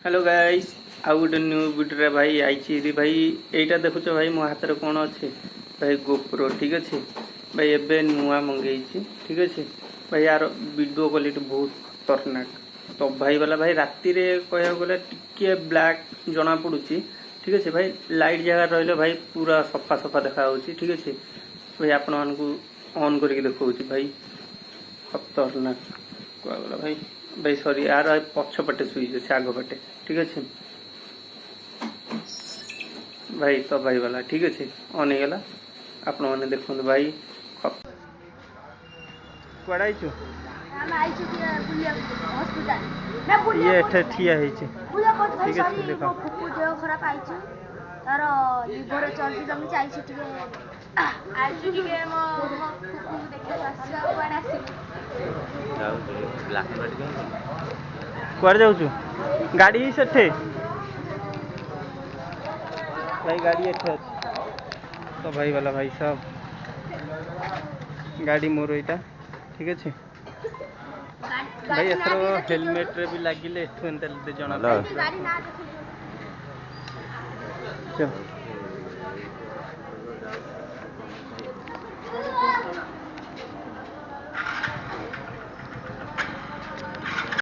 hello guys आउ गोटे new video भाई आई भाई एटा देखुच भाई मो हाथ में कौन अच्छे भाई गोप्रो ठीक अच्छे भाई एबे नुआ मंगई ठीक अच्छे भाई यार वीडियो क्वालिटी बहुत खतरनाक तो भाई वाला भाई राति रे कह गले टिके ब्लैक जना पड़ुची ठीक अच्छे भाई लाइट जगह रही भाई पूरा सफा सफा देखा ठीक अच्छे भाई आपण मानू ऑन करके देखा भाई खतरनाक कह गला भाई भाई सॉरी यार पछपटे सुई से आग पटे ठीक अच्छे भाई तो भाई वाला ठीक अच्छे ऑन हो गला आपण मैंने देखो भाई कुआड़ा आइछु ये एठे ठिया heiछि ठीक है देखो खराब आइछु तार लिवर चलती तमे चाइछु टिके आइछु टिके मो फुफु देखा आसी कुआड़ा आसी ब्लैक एंड व्हाइट कुआड़ जाऊछु गाड़ी सेठे भाई गाड़ी एठे तो भाई वाला भाई साहब गाड़ी मोर इटा ठीक अच्छे भाई एथर हेलमेट रे भी लागिले एठु एंते जना गाड़ी ना देखो चल